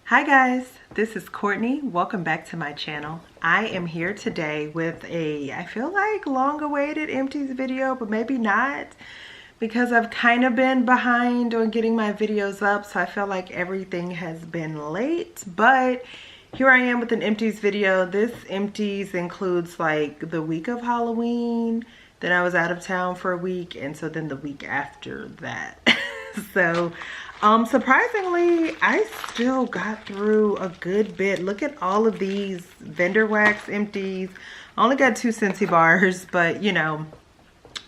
Hi guys, this is Courtney. Welcome back to my channel. I am here today with I feel like long-awaited Empties video, but maybe not, because I've kind of been behind on getting my videos up, so I feel like everything has been late, but here I am with an Empties video. This Empties includes like the week of Halloween, then I was out of town for a week, and so then the week after that. So surprisingly, I still got through a good bit. Look at all of these vendor wax Empties. I only got 2 Scentsy bars, but you know,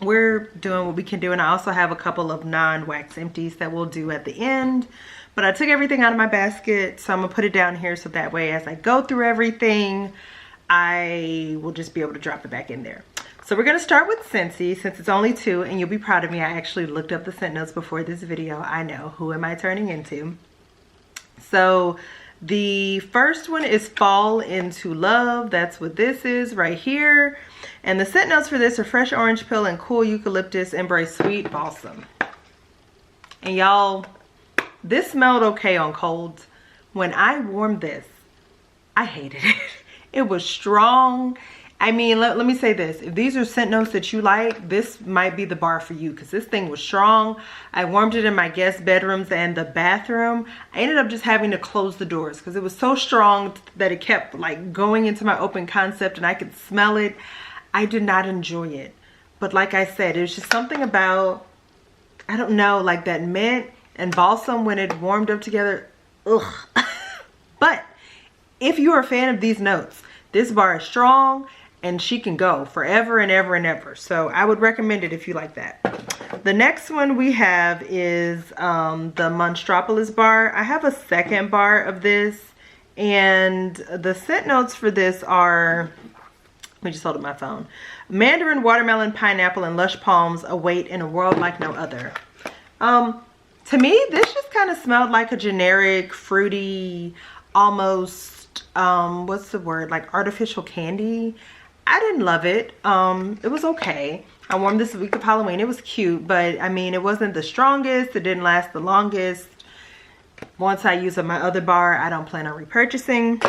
we're doing what we can do. And I also have a couple of non-wax Empties that we'll do at the end. But I took everything out of my basket, so I'm gonna put it down here so that way as I go through everything, I will just be able to drop it back in there. So we're gonna start with Scentsy, since it's only 2, and you'll be proud of me. I actually looked up the scent notes before this video. I know, who am I turning into? So the first one is Fall Into Love. That's what this is right here. And the scent notes for this are fresh orange peel and cool eucalyptus, embrace sweet balsam. And y'all, this smelled okay on cold. When I warmed this, I hated it. It was strong. I mean, let me say this. If these are scent notes that you like, this might be the bar for you, because this thing was strong. I warmed it in my guest bedrooms and the bathroom. I ended up just having to close the doors because it was so strong that it kept like going into my open concept and I could smell it. I did not enjoy it. But like I said, it was just something about, I don't know, like that mint and balsam when it warmed up together. Ugh. But if you are a fan of these notes, this bar is strong and she can go forever and ever and ever. So I would recommend it if you like that. The next one we have is the Monstropolis bar. I have a second bar of this, and the scent notes for this are, let me just hold up my phone. Mandarin, watermelon, pineapple, and lush palms await in a world like no other. To me, this just kind of smelled like a generic, fruity, almost, what's the word, like artificial candy. I didn't love it. It was okay. I warmed this week of Halloween. It was cute, but I mean, it wasn't the strongest. It didn't last the longest. Once I use up my other bar, I don't plan on repurchasing.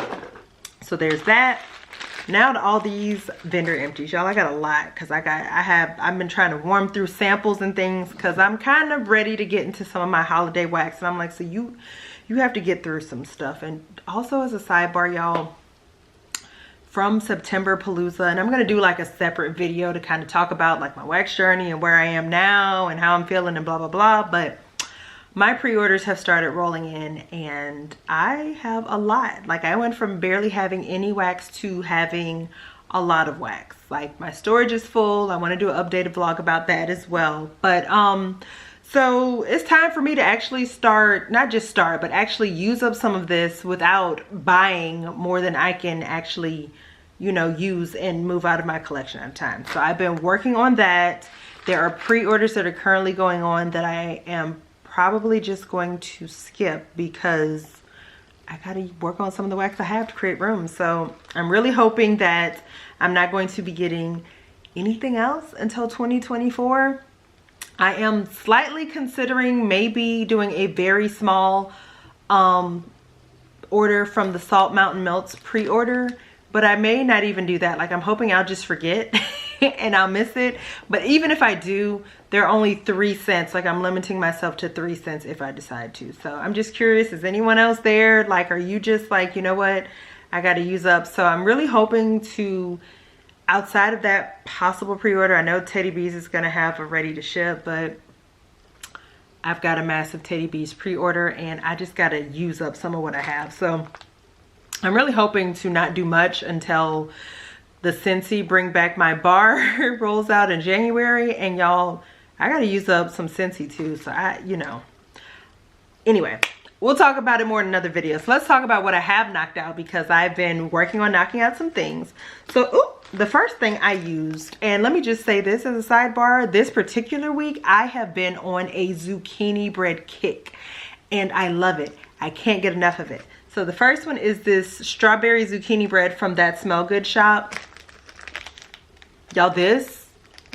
So there's that. Now to all these vendor Empties. Y'all, I got a lot because I've been trying to warm through samples and things because I'm kind of ready to get into some of my holiday wax. And I'm like, so you have to get through some stuff. And also as a sidebar, y'all, from September Palooza, and I'm gonna do like a separate video to kind of talk about like my wax journey and where I am now and how I'm feeling and blah blah blah, but my pre-orders have started rolling in and I have a lot. Like I went from barely having any wax to having a lot of wax. Like my storage is full. I want to do an updated vlog about that as well. But so it's time for me to actually start, not just start, but actually use up some of this without buying more than I can actually, you know, use and move out of my collection at a time. So I've been working on that. There are pre-orders that are currently going on that I am probably just going to skip because I gotta work on some of the wax I have to create room. So I'm really hoping that I'm not going to be getting anything else until 2024. I am slightly considering maybe doing a very small order from the Salt Mountain Melts pre-order, but I may not even do that. Like I'm hoping I'll just forget and I'll miss it. But even if I do, there are only 3 cents. Like I'm limiting myself to 3 cents if I decide to. So I'm just curious, is anyone else there? Like, are you just like, you know what, I got to use up? So I'm really hoping to, outside of that possible pre-order, I know Teddy Bees is going to have a ready to ship, but I've got a massive Teddy Bees pre-order and I just got to use up some of what I have. So I'm really hoping to not do much until the Scentsy Bring Back My Bar rolls out in January. And y'all, I got to use up some Scentsy too. So you know, anyway, we'll talk about it more in another video. So let's talk about what I have knocked out because I've been working on knocking out some things. So the first thing I used, and let me just say this as a sidebar, this particular week I have been on a zucchini bread kick and I love it. I can't get enough of it. So the first one is this strawberry zucchini bread from That Smell Good shop. Y'all, this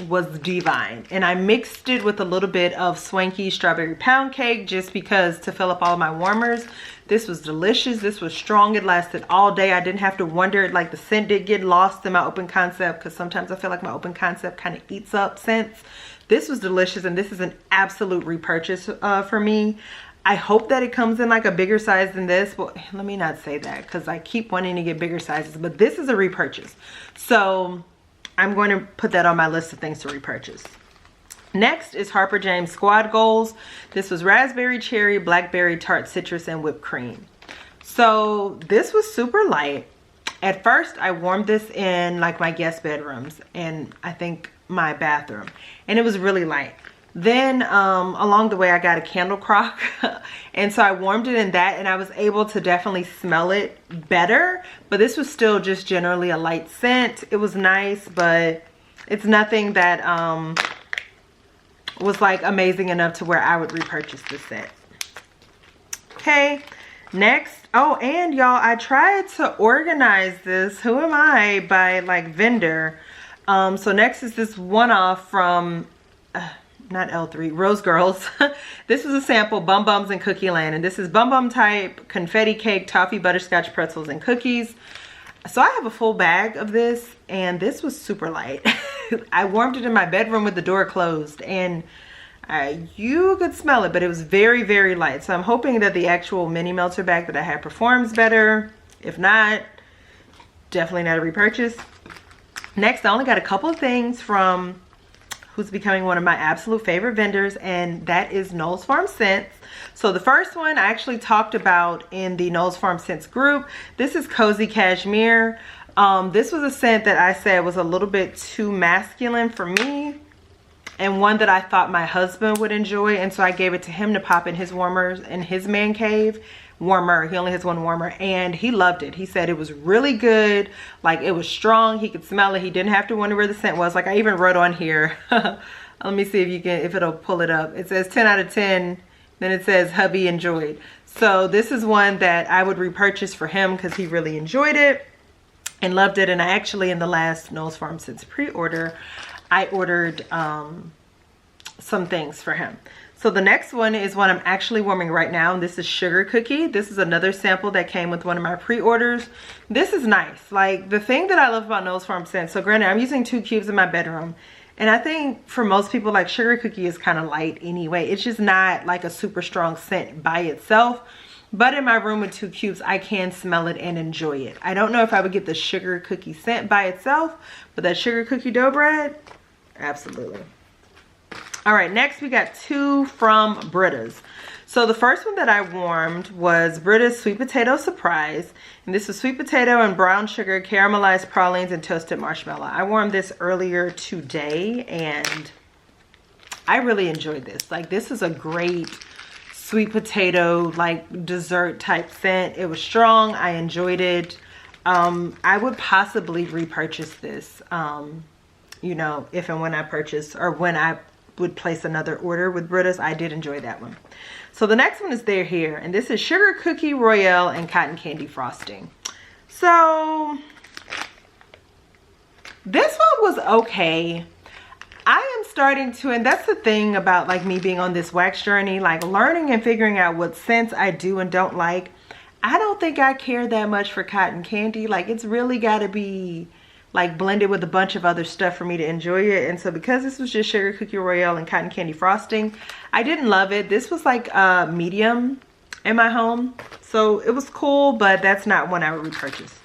was divine. And I mixed it with a little bit of Swanky strawberry pound cake just because to fill up all of my warmers, This was delicious. This was strong. It lasted all day. I didn't have to wonder, like the scent did get lost in my open concept, because sometimes I feel like my open concept kind of eats up scents. This was delicious, and this is an absolute repurchase for me. I hope that it comes in like a bigger size than this. Well, let me not say that, because I keep wanting to get bigger sizes, but this is a repurchase. So I'm going to put that on my list of things to repurchase. Next is Harper James Squad Goals. This was raspberry, cherry, blackberry, tart citrus, and whipped cream. So this was super light. At first, I warmed this in like my guest bedrooms and I think my bathroom, and it was really light. Then along the way, I got a candle crock and so I warmed it in that, and I was able to definitely smell it better, but this was still just generally a light scent. It was nice, but it's nothing that was like amazing enough to where I would repurchase this set. Okay, next. Oh, and y'all, I tried to organize this, who am I, by like vendor. So next is this one-off from not L3, Rose Girls. This was a sample, Bum Bums and Cookie Land, and this is Bum Bum type, confetti cake, toffee, butterscotch pretzels, and cookies. So I have a full bag of this, and this was super light. I warmed it in my bedroom with the door closed, and you could smell it, but it was very, very light. So I'm hoping that the actual mini melter bag that I have performs better. If not, definitely not a repurchase. Next, I only got a couple of things from who's becoming one of my absolute favorite vendors, and that is Knowles Farm Scents. So the first one I actually talked about in the Knowles Farm Scents group. This is Cozy Cashmere. This was a scent that I said was a little bit too masculine for me, and one that I thought my husband would enjoy, and so I gave it to him to pop in his warmers in his man cave. Warmer, he only has one warmer, and he loved it. He said it was really good, like it was strong, he could smell it, he didn't have to wonder where the scent was. Like I even wrote on here let me see if it'll pull it up. It says 10 out of 10, then it says hubby enjoyed. So this is one that I would repurchase for him because he really enjoyed it and loved it. And I actually, in the last Knowles Farm Scents pre-order, I ordered some things for him. So the next one is one I'm actually warming right now, and this is Sugar Cookie. This is another sample that came with one of my pre-orders. This is nice. Like, the thing that I love about Knowles Farm Scents, so granted, I'm using 2 cubes in my bedroom, and I think for most people, like, Sugar Cookie is kind of light anyway. It's just not like a super strong scent by itself, but in my room with 2 cubes, I can smell it and enjoy it. I don't know if I would get the Sugar Cookie scent by itself, but that Sugar Cookie dough bread, absolutely. All right, next we got 2 from Brds. So the first one that I warmed was Brds Sweet Potato Surprise. And this is sweet potato and brown sugar, caramelized pralines, and toasted marshmallow. I warmed this earlier today, and I really enjoyed this. Like, this is a great sweet potato, like, dessert type scent. It was strong. I enjoyed it. I would possibly repurchase this, you know, if and when I purchase, or when I would place another order with Brds. I did enjoy that one. So the next one is They're Here, and this is Sugar Cookie Royale and Cotton Candy Frosting. So this one was okay. I am starting to, and that's the thing about like me being on this wax journey, like learning and figuring out what scents I do and don't like. I don't think I care that much for cotton candy. Like, it's really got to be like blended with a bunch of other stuff for me to enjoy it. And so because this was just Sugar Cookie Royale and Cotton Candy Frosting, I didn't love it. This was like a medium in my home, so it was cool, but that's not one I would repurchase.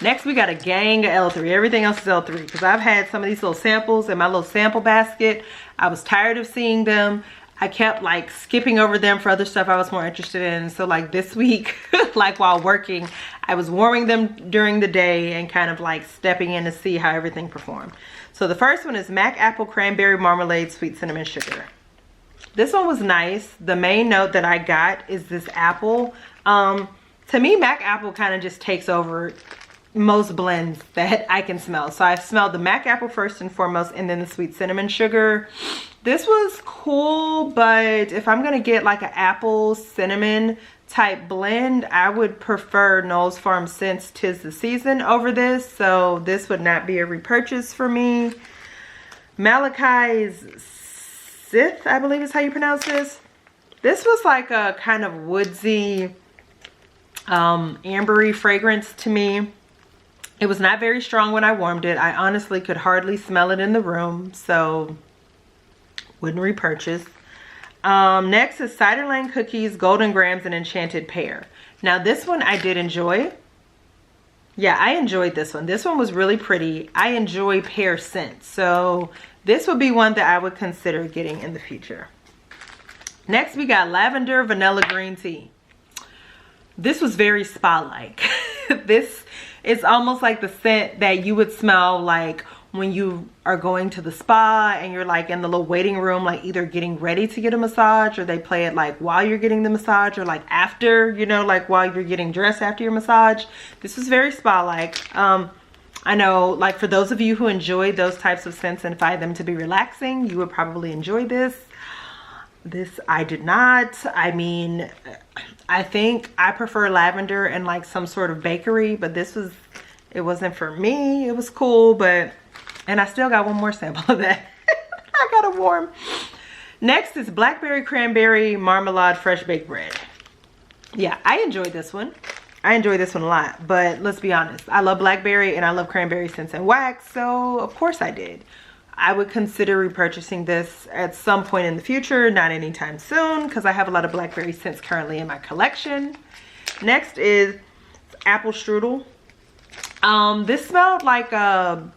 Next, we got a gang of L3. Everything else is L3 because I've had some of these little samples in my little sample basket. I was tired of seeing them. I kept like skipping over them for other stuff I was more interested in. So like this week, like while working, I was warming them during the day and kind of like stepping in to see how everything performed. So the first one is Mac Apple Cranberry Marmalade Sweet Cinnamon Sugar. This one was nice. The main note that I got is this apple. To me, Mac Apple kind of just takes over most blends that I can smell. So I smelled the Mac Apple first and foremost, and then the Sweet Cinnamon Sugar. This was cool, but if I'm gonna get like an apple cinnamon type blend, I would prefer Knowles Farm Scents 'Tis the Season over this. So this would not be a repurchase for me. Malachi's Sith, I believe is how you pronounce this. This was like a kind of woodsy, ambery fragrance to me. It was not very strong when I warmed it. I honestly could hardly smell it in the room, so wouldn't repurchase. Next is Cider Lane Cookies, Golden Grams, and Enchanted Pear. Now this one I did enjoy. Yeah, I enjoyed this one. This one was really pretty. I enjoy pear scents, so this would be one that I would consider getting in the future. Next we got Lavender Vanilla Green Tea. This was very spa-like. This is almost like the scent that you would smell like when you are going to the spa and you're like in the little waiting room, like either getting ready to get a massage, or they play it like while you're getting the massage, or like after, you know, like while you're getting dressed after your massage. This is very spa-like. I know, like, for those of you who enjoy those types of scents and find them to be relaxing, you would probably enjoy this. This I did not. I mean, I think I prefer lavender and like some sort of bakery, but this was, it wasn't for me. It was cool, but, and I still got one more sample of that. I got a warm. Next is Blackberry Cranberry Marmalade Fresh Baked Bread. Yeah, I enjoyed this one. I enjoyed this one a lot, but let's be honest. I love blackberry and I love cranberry scents and wax, so of course I did. I would consider repurchasing this at some point in the future, not anytime soon, because I have a lot of blackberry scents currently in my collection. Next is Apple Strudel. This smelled like a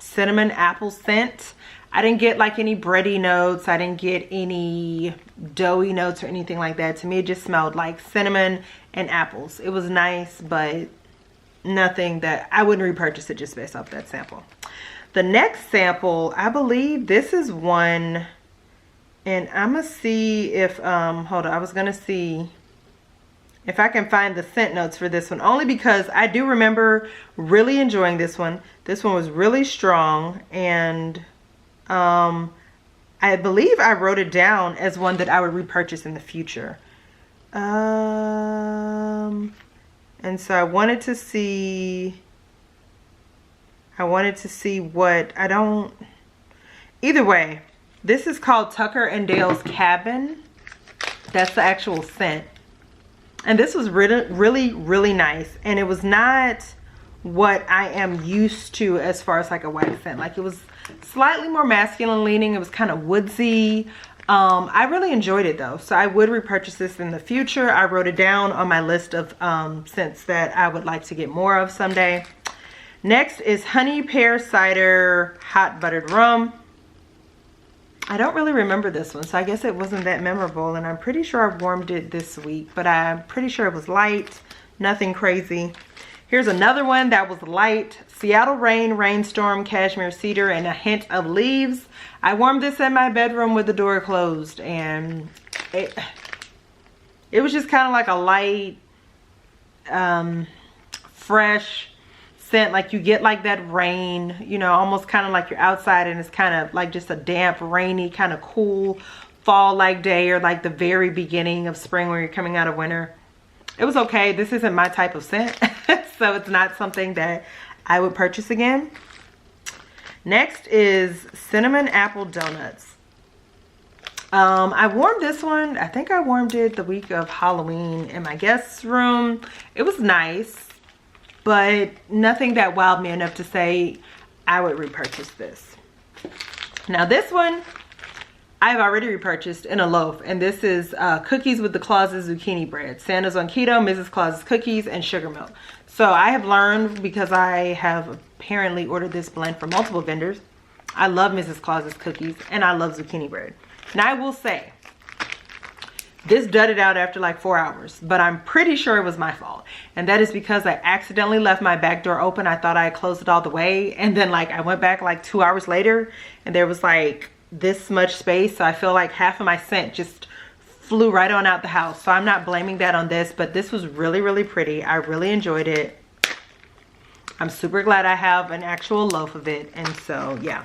cinnamon apple scent. I didn't get like any bready notes. I didn't get any doughy notes or anything like that. To me, it just smelled like cinnamon and apples. It was nice, but nothing that I wouldn't repurchase it just based off that sample. The next sample, I believe this is one, and I'm gonna see if, hold on, I was gonna see if I can find the scent notes for this one, only because I do remember really enjoying this one. This one was really strong, and I believe I wrote it down as one that I would repurchase in the future. And so I wanted to see what, I don't, either way, this is called Tucker and Dale's Cabin. That's the actual scent. And this was really nice. And it was not what I am used to as far as like a wax scent. Like, it was slightly more masculine leaning. It was kind of woodsy. I really enjoyed it though. So I would repurchase this in the future. I wrote it down on my list of scents that I would like to get more of someday. Next is Honey Pear Cider Hot Buttered Rum. I don't really remember this one, so I guess it wasn't that memorable, and I'm pretty sure I warmed it this week, but I'm pretty sure it was light, nothing crazy. Here's another one that was light. Seattle Rain, Rainstorm, Cashmere Cedar, and a hint of leaves. I warmed this in my bedroom with the door closed, and it was just kind of like a light, fresh scent. Like, you get like that rain, you know, almost kind of like you're outside and it's kind of like just a damp, rainy, kind of cool fall like day, or like the very beginning of spring when you're coming out of winter. It was okay. This isn't my type of scent, so it's not something that I would purchase again. Next is Cinnamon Apple Donuts. I warmed this one, I think I warmed it the week of Halloween in my guest's room. It was nice, but nothing that wowed me enough to say I would repurchase this. Now this one, I've already repurchased in a loaf, and this is Cookies with the Claus's Zucchini Bread. Santa's on Keto, Mrs. Claus's Cookies, and Sugar Milk. So I have learned, because I have apparently ordered this blend from multiple vendors, I love Mrs. Claus's Cookies, and I love zucchini bread. Now I will say, this dudded out after like 4 hours, but I'm pretty sure it was my fault. And that is because I accidentally left my back door open. I thought I had closed it all the way. And then like I went back like 2 hours later and there was like this much space. So I feel like half of my scent just flew right on out the house. So I'm not blaming that on this, but this was really pretty. I really enjoyed it. I'm super glad I have an actual loaf of it. And so yeah.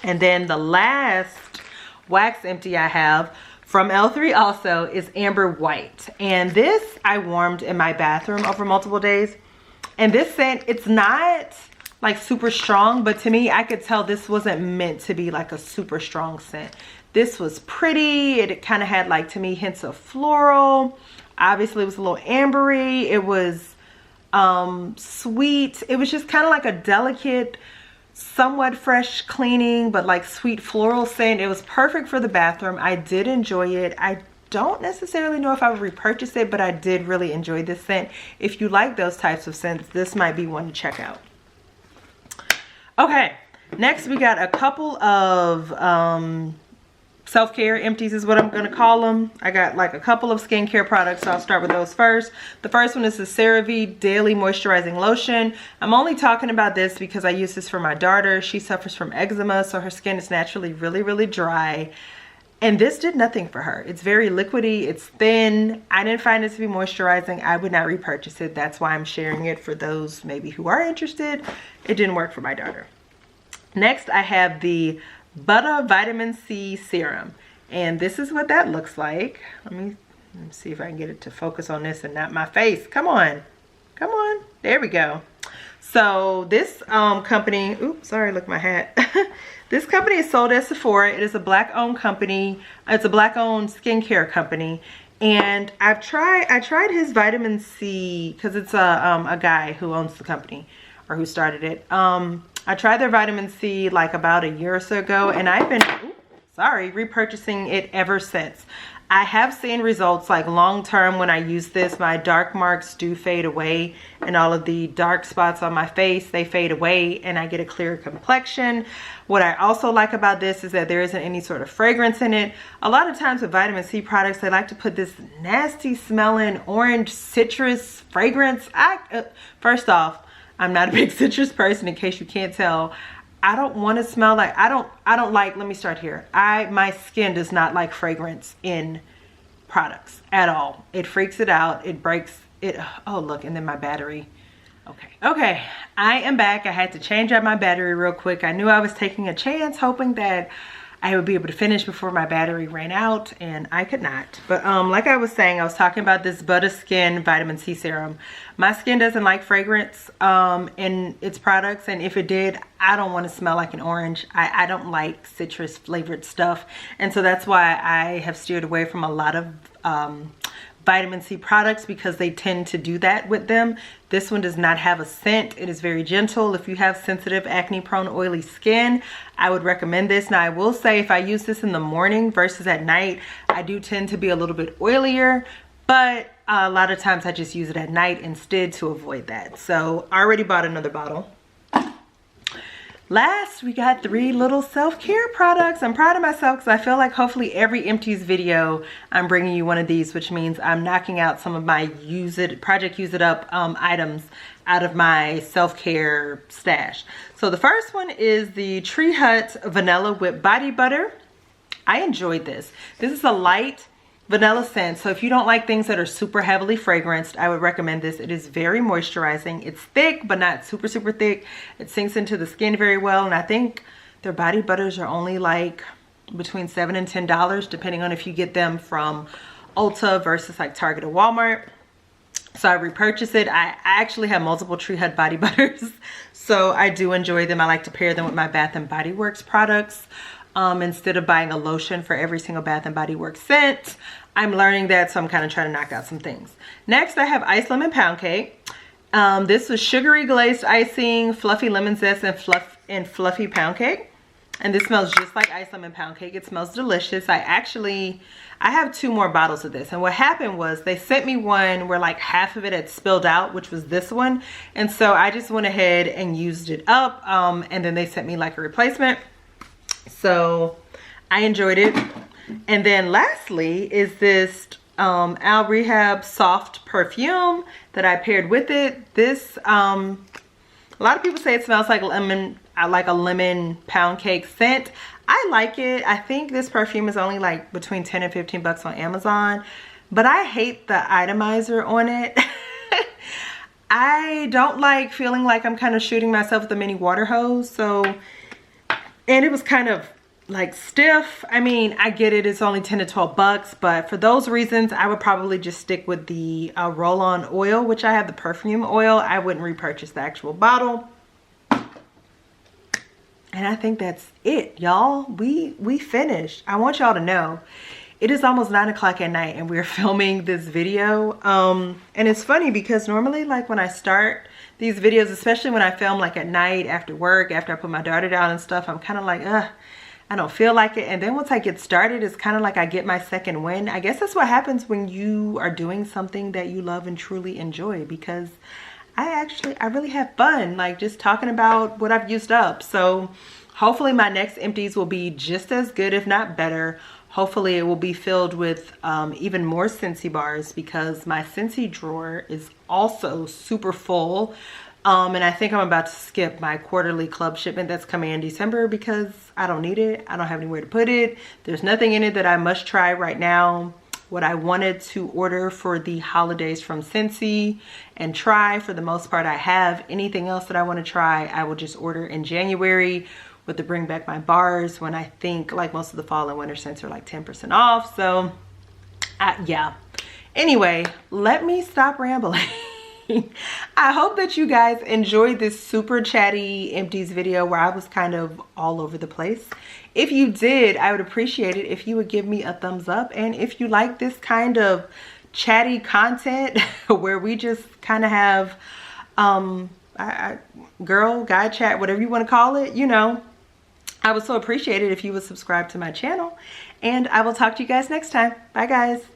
And then the last wax empty I have from L3 also is Amber White, and this I warmed in my bathroom over multiple days. And this scent, it's not like super strong, but to me I could tell this wasn't meant to be like a super strong scent. This was pretty. It kind of had, like, to me, hints of floral. Obviously it was a little ambery. It was sweet. It was just kind of like a delicate, somewhat fresh cleaning, but like sweet floral scent. It was perfect for the bathroom. I did enjoy it. I don't necessarily know if I would repurchase it, but I did really enjoy this scent. If you like those types of scents, this might be one to check out. Okay, next we got a couple of self-care empties is what I'm gonna call them. I got like a couple of skincare products, so I'll start with those first. The first one is the CeraVe Daily Moisturizing Lotion. I'm only talking about this because I use this for my daughter. She suffers from eczema, so her skin is naturally really dry. And this did nothing for her. It's very liquidy, it's thin. I didn't find it to be moisturizing. I would not repurchase it. That's why I'm sharing it for those maybe who are interested. It didn't work for my daughter. Next, I have the Butter Vitamin C Serum. And this is what that looks like. Let me see if I can get it to focus on this and not my face. Come on. Come on. There we go. So this company, oops, sorry, look at my hat. This company is sold at Sephora. It is a Black-owned company. It's a Black-owned skincare company. And I tried his vitamin C because it's a guy who owns the company or who started it. I tried their vitamin C like about a year or so ago, and I've been, repurchasing it ever since. I have seen results like long term when I use this. My dark marks do fade away, and all of the dark spots on my face, they fade away, and I get a clearer complexion. What I also like about this is that there isn't any sort of fragrance in it. A lot of times with vitamin C products, they like to put this nasty smelling orange citrus fragrance. First off, I'm not a big citrus person, in case you can't tell. I don't want to smell like, I don't like, let me start here. My skin does not like fragrance in products at all. It freaks it out. It breaks it. Oh, look, and then my battery. Okay, I am back. I had to change out my battery real quick. I knew I was taking a chance, hoping that I would be able to finish before my battery ran out, and I could not. But like I was saying, I was talking about this Butter Skin Vitamin C Serum. My skin doesn't like fragrance in its products, and if it did, I don't want to smell like an orange. I don't like citrus flavored stuff, and so that's why I have steered away from a lot of vitamin C products, because they tend to do that with them. This one does not have a scent. It is very gentle. If you have sensitive, acne prone, oily skin, I would recommend this. Now I will say, if I use this in the morning versus at night, I do tend to be a little bit oilier, but a lot of times I just use it at night instead to avoid that. So I already bought another bottle. Last, we got 3 little self-care products. I'm proud of myself because I feel like hopefully every Empties video I'm bringing you one of these, which means I'm knocking out some of my Project Use It Up items out of my self-care stash. So the first one is the Tree Hut Vanilla Whipped Body Butter. I enjoyed this. This is a light vanilla scent, so if you don't like things that are super heavily fragranced, I would recommend this. It is very moisturizing. It's thick, but not super thick. It sinks into the skin very well, and I think their body butters are only like between $7 and $10, depending on if you get them from Ulta versus like Target or Walmart. So I repurchased it. I actually have multiple Tree Hut body butters, so I do enjoy them. I like to pair them with my Bath and Body Works products. Instead of buying a lotion for every single Bath and Body Works scent. I'm learning that, so I'm kind of trying to knock out some things. Next, I have Ice Lemon Pound Cake. This was sugary glazed icing, fluffy lemon zest, and fluffy pound cake. And this smells just like Ice Lemon Pound Cake. It smells delicious. I have 2 more bottles of this. And what happened was they sent me one where like half of it had spilled out, which was this one. And so I just went ahead and used it up. And then they sent me like a replacement. So I enjoyed it. And then lastly is this Rehab soft perfume that I paired with it. This a lot of people say it smells like lemon, like a lemon pound cake scent. I like it. I think this perfume is only like between 10 and 15 bucks on Amazon, but I hate the atomizer on it. I don't like feeling like I'm kind of shooting myself with a mini water hose. So, and it was kind of like stiff. I mean, I get it, it's only 10 to 12 bucks, but for those reasons, I would probably just stick with the roll-on oil, which I have the perfume oil. I wouldn't repurchase the actual bottle. And I think that's it, y'all. We finished. I want y'all to know it is almost 9 o'clock at night and we're filming this video. And it's funny because normally, like, when I start these videos, especially when I film like at night after work, after I put my daughter down and stuff, I'm kind of like, I don't feel like it. And then once I get started, it's kind of like I get my second wind. I guess that's what happens when you are doing something that you love and truly enjoy, because I really have fun, like, just talking about what I've used up. So hopefully my next empties will be just as good, if not better. Hopefully it will be filled with even more Scentsy bars, because my Scentsy drawer is also super full. And I think I'm about to skip my quarterly club shipment that's coming in December because I don't need it. I don't have anywhere to put it. There's nothing in it that I must try right now. What I wanted to order for the holidays from Scentsy and try, for the most part I have. Anything else that I want to try, I will just order in January with the bring back my bars, when I think like most of the fall and winter scents are like 10% off. So yeah. Anyway, let me stop rambling. I hope that you guys enjoyed this super chatty empties video where I was kind of all over the place. If you did, I would appreciate it if you would give me a thumbs up. And if you like this kind of chatty content where we just kind of have girl, guy chat, whatever you want to call it, you know, I would so appreciate it if you would subscribe to my channel. And I will talk to you guys next time. Bye guys.